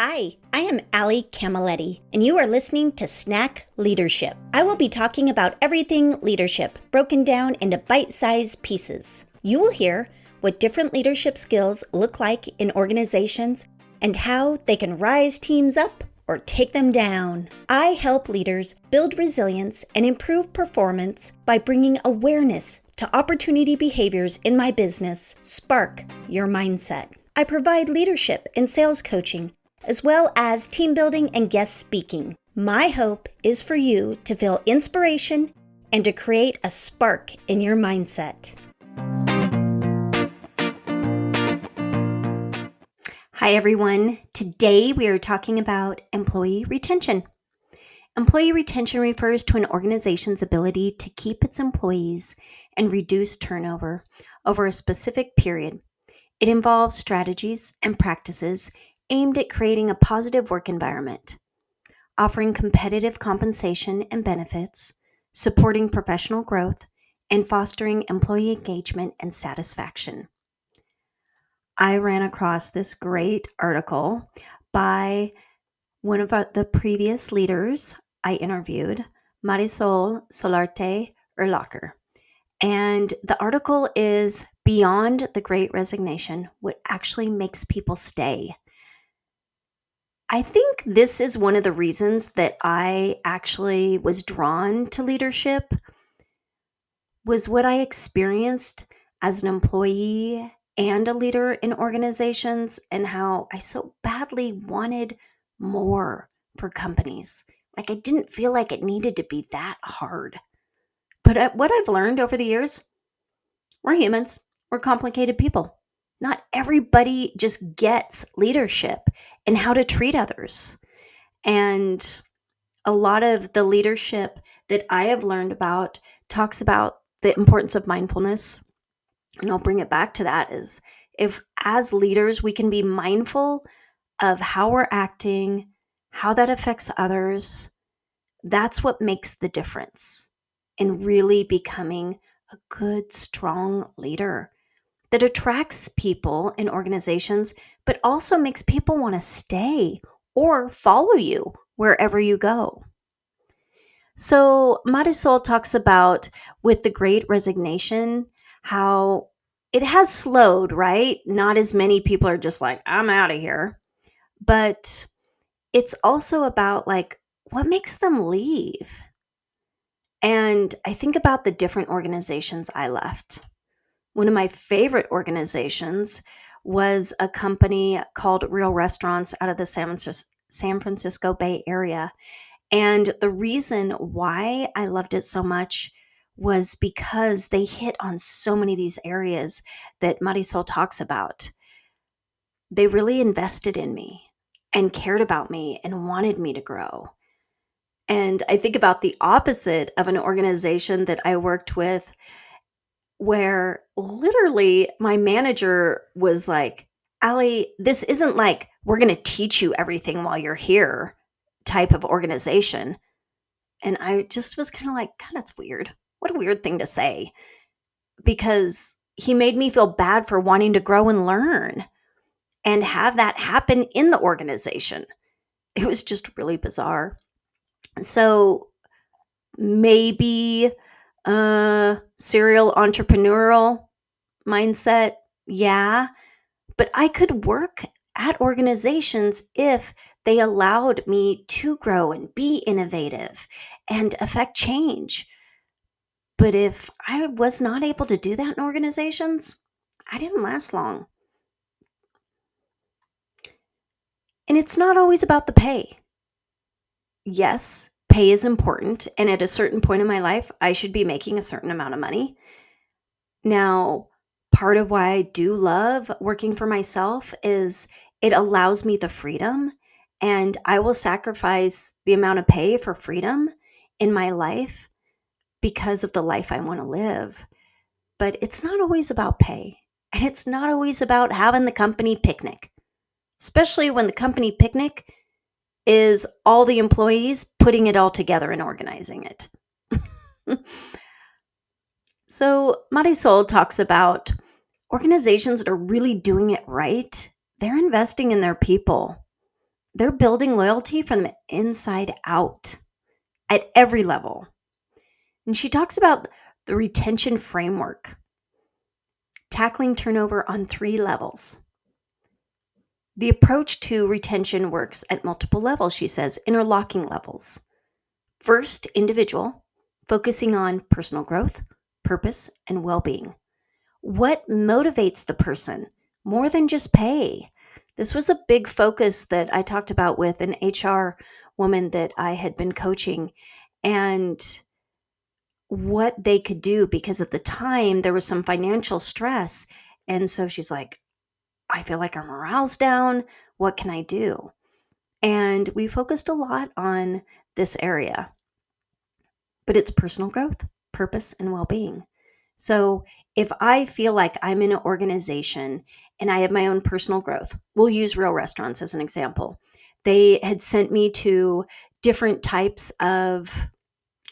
Hi, I am Ali Camaletti, and you are listening to Snack Leadership. I will be talking about everything leadership, broken down into bite-sized pieces. You will hear what different leadership skills look like in organizations and how they can rise teams up or take them down. I help leaders build resilience and improve performance by bringing awareness to opportunity behaviors in my business. Spark your mindset. I provide leadership and sales coaching, as well as team building and guest speaking. My hope is for you to feel inspiration and to create a spark in your mindset. Hi everyone. Today we are talking about employee retention. Employee retention refers to an organization's ability to keep its employees and reduce turnover over a specific period. It involves strategies and practices aimed at creating a positive work environment, offering competitive compensation and benefits, supporting professional growth, and fostering employee engagement and satisfaction. I ran across this great article by one of the previous leaders I interviewed, Marisol Solarte Erlacher. And the article is Beyond the Great Resignation, What Actually Makes People Stay. I think this is one of the reasons that I actually was drawn to leadership, was what I experienced as an employee and a leader in organizations, and how I so badly wanted more for companies. Like I didn't feel like it needed to be that hard. But what I've learned over the years, we're humans, we're complicated people. Not everybody just gets leadership and how to treat others. And a lot of the leadership that I have learned about talks about the importance of mindfulness. And I'll bring it back to that, is if as leaders we can be mindful of how we're acting, how that affects others, that's what makes the difference in really becoming a good, strong leader that attracts people in organizations, but also makes people want to stay or follow you wherever you go. So Marisol talks about, with the Great Resignation, how it has slowed, right? Not as many people are just like, I'm out of here. But it's also about like, what makes them leave? And I think about the different organizations I left. One of my favorite organizations was a company called Real Restaurants out of the San Francisco Bay Area. And the reason why I loved it so much was because they hit on so many of these areas that Marisol talks about. They really invested in me and cared about me and wanted me to grow. And I think about the opposite of an organization that I worked with, where literally my manager was like, Ali, this isn't like we're going to teach you everything while you're here type of organization. And I just was kind of like, God, that's weird. What a weird thing to say. Because he made me feel bad for wanting to grow and learn and have that happen in the organization. It was just really bizarre. So maybe serial entrepreneurial mindset, yeah. But I could work at organizations if they allowed me to grow and be innovative and affect change. But if I was not able to do that in organizations, I didn't last long. And it's not always about the pay. Yes, pay is important. And at a certain point in my life, I should be making a certain amount of money. Now, part of why I do love working for myself is it allows me the freedom, and I will sacrifice the amount of pay for freedom in my life because of the life I want to live. But it's not always about pay, and it's not always about having the company picnic, especially when the company picnic is all the employees putting it all together and organizing it. So Marisol talks about organizations that are really doing it right. They're investing in their people. They're building loyalty from the inside out at every level. And she talks about the retention framework, tackling turnover on 3 levels. The approach to retention works at multiple levels, she says, interlocking levels. First, individual, focusing on personal growth, purpose, and well-being. What motivates the person more than just pay? This was a big focus that I talked about with an HR woman that I had been coaching, and what they could do, because at the time there was some financial stress. And so she's like, I feel like our morale's down. What can I do? And we focused a lot on this area, but it's personal growth, purpose, and well-being. So if I feel like I'm in an organization and I have my own personal growth, we'll use Real Restaurants as an example. They had sent me to different types of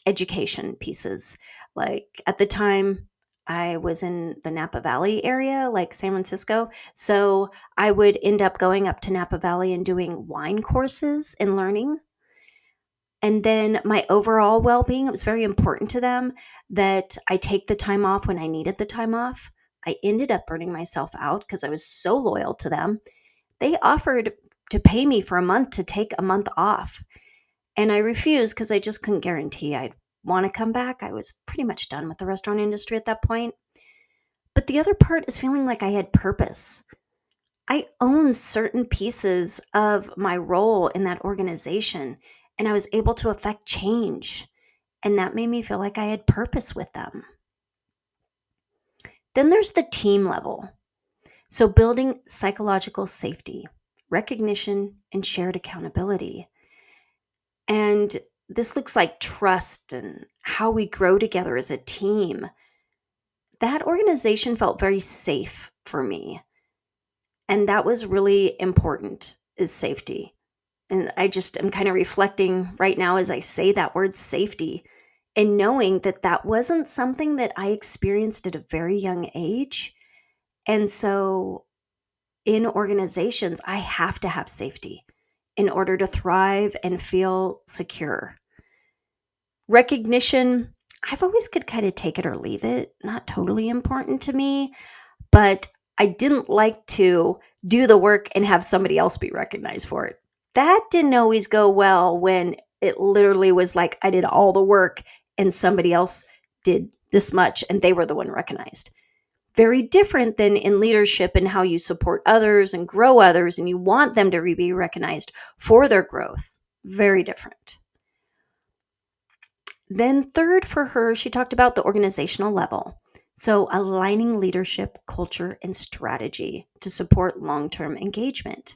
education pieces. Like at the time, I was in the Napa Valley area, like San Francisco. So I would end up going up to Napa Valley and doing wine courses and learning. And then my overall well being, it was very important to them that I take the time off when I needed the time off. I ended up burning myself out because I was so loyal to them. They offered to pay me for a month to take a month off. And I refused because I just couldn't guarantee I'd want to come back. I was pretty much done with the restaurant industry at that point. But the other part is feeling like I had purpose. I own certain pieces of my role in that organization, and I was able to affect change. And that made me feel like I had purpose with them. Then there's the team level. So building psychological safety, recognition, and shared accountability. And this looks like trust and how we grow together as a team. That organization felt very safe for me. And that was really important, is safety. And I just am kind of reflecting right now as I say that word safety, and knowing that that wasn't something that I experienced at a very young age. And so in organizations, I have to have safety in order to thrive and feel secure. Recognition, I've always could kind of take it or leave it, not totally important to me, but I didn't like to do the work and have somebody else be recognized for it. That didn't always go well when it literally was like I did all the work and somebody else did this much and they were the one recognized. Very different than in leadership and how you support others and grow others and you want them to be recognized for their growth. Very different. Then third for her, she talked about the organizational level. So aligning leadership, culture, and strategy to support long-term engagement.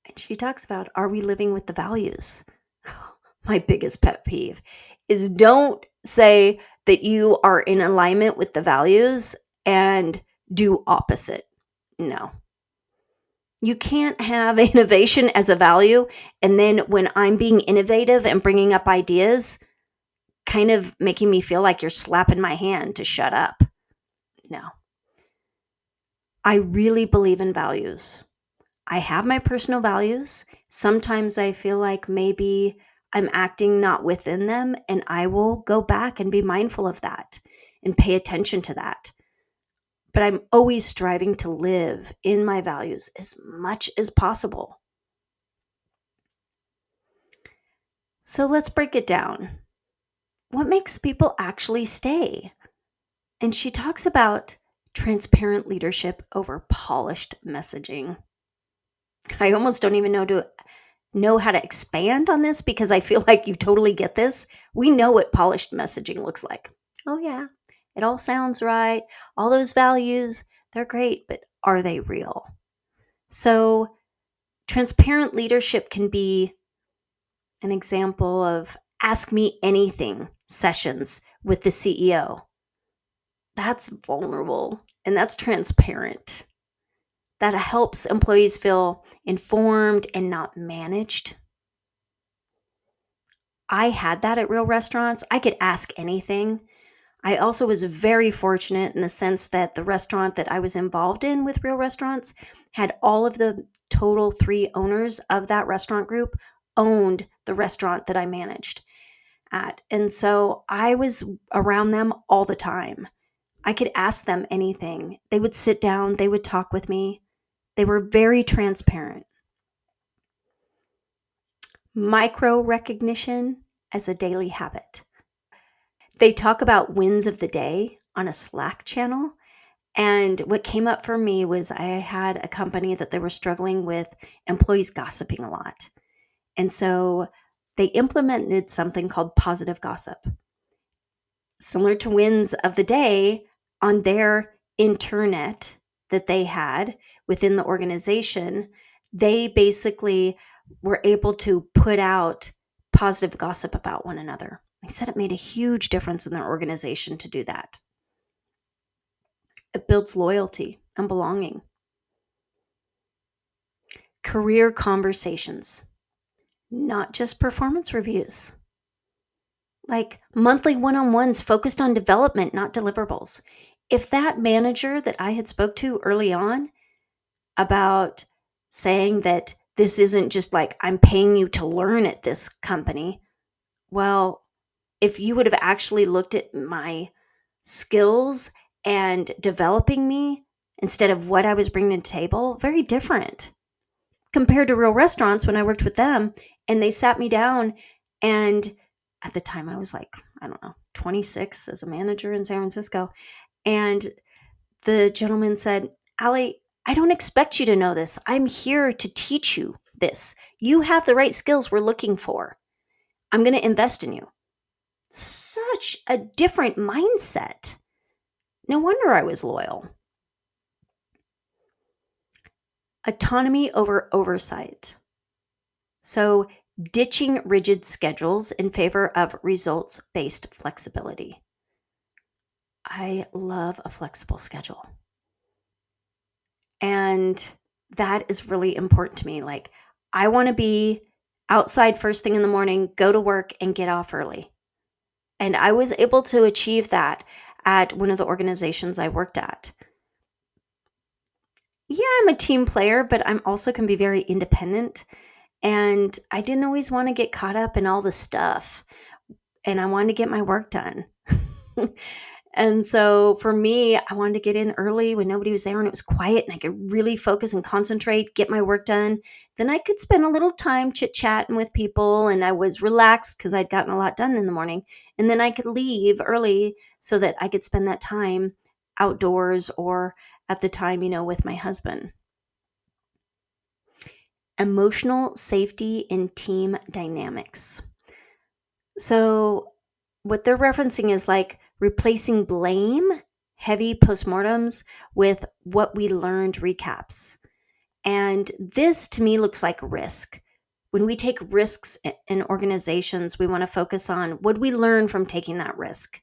And she talks about, are we living with the values? My biggest pet peeve is don't say that you are in alignment with the values and do opposite. No. You can't have innovation as a value, and then when I'm being innovative and bringing up ideas, kind of making me feel like you're slapping my hand to shut up. No. I really believe in values. I have my personal values. Sometimes I feel like maybe I'm acting not within them, and I will go back and be mindful of that and pay attention to that. But I'm always striving to live in my values as much as possible. So let's break it down. What makes people actually stay? And she talks about transparent leadership over polished messaging. I almost don't even know how to expand on this because I feel like you totally get this. We know what polished messaging looks like. Oh yeah, it all sounds right. All those values, they're great, but are they real? So transparent leadership can be an example of ask me anything sessions with the CEO. That's vulnerable and that's transparent. That helps employees feel informed and not managed. I had that at Real Restaurants. I could ask anything. I also was very fortunate in the sense that the restaurant that I was involved in with Real Restaurants had all of the total 3 owners of that restaurant group owned the restaurant that I managed at. And so I was around them all the time. I could ask them anything. They would sit down, they would talk with me. They were very transparent. Micro recognition as a daily habit. They talk about wins of the day on a Slack channel. And what came up for me was I had a company that they were struggling with employees gossiping a lot. And so they implemented something called positive gossip. Similar to wins of the day on their internet that they had within the organization, they basically were able to put out positive gossip about one another. They said it made a huge difference in their organization to do that. It builds loyalty and belonging. Career conversations, not just performance reviews. Like monthly one-on-ones focused on development, not deliverables. If that manager that I had spoke to early on about saying that this isn't just like I'm paying you to learn at this company, well, if you would have actually looked at my skills and developing me instead of what I was bringing to the table, very different compared to real restaurants when I worked with them. And they sat me down, and at the time I was like, 26 as a manager in San Francisco. And the gentleman said, "Allie, I don't expect you to know this. I'm here to teach you this. You have the right skills we're looking for. I'm going to invest in you." Such a different mindset. No wonder I was loyal. Autonomy over oversight. So ditching rigid schedules in favor of results-based flexibility. I love a flexible schedule. And that is really important to me. Like, I want to be outside first thing in the morning, go to work, and get off early. And I was able to achieve that at one of the organizations I worked at. Yeah, I'm a team player, but I'm also can be very independent. And I didn't always want to get caught up in all the stuff. And I wanted to get my work done. And so for me, I wanted to get in early when nobody was there and it was quiet and I could really focus and concentrate, get my work done. Then I could spend a little time chit-chatting with people and I was relaxed because I'd gotten a lot done in the morning. And then I could leave early so that I could spend that time outdoors or at the time, with my husband. Emotional safety in team dynamics. So what they're referencing is like replacing blame, heavy postmortems with what we learned recaps. And this to me looks like risk. When we take risks in organizations, we want to focus on what we learn from taking that risk.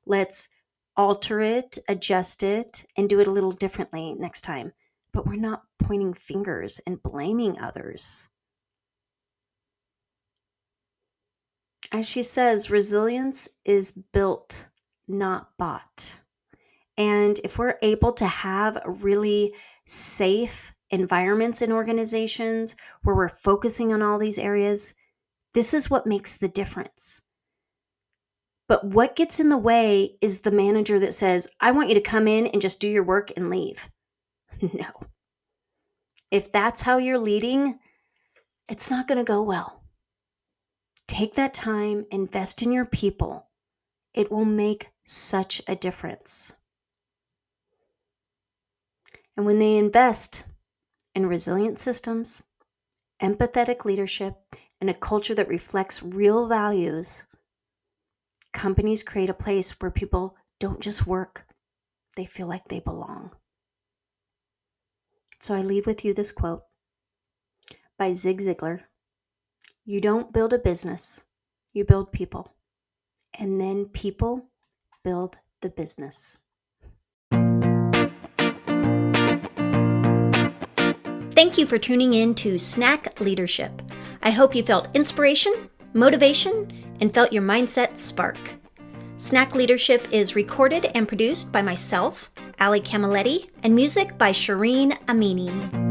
Let's alter it, adjust it, and do it a little differently next time. But we're not pointing fingers and blaming others. As she says, resilience is built, not bought. And if we're able to have really safe environments in organizations where we're focusing on all these areas, this is what makes the difference. But what gets in the way is the manager that says, "I want you to come in and just do your work and leave." No. If that's how you're leading, it's not going to go well. Take that time, invest in your people. It will make such a difference. And when they invest in resilient systems, empathetic leadership, and a culture that reflects real values, companies create a place where people don't just work, they feel like they belong. So I leave with you this quote by Zig Ziglar. "You don't build a business, you build people. And then people build the business." Thank you for tuning in to Snack Leadership. I hope you felt inspiration, motivation, and felt your mindset spark. Snack Leadership is recorded and produced by myself, Allie Camilletti, and music by Shireen Amini.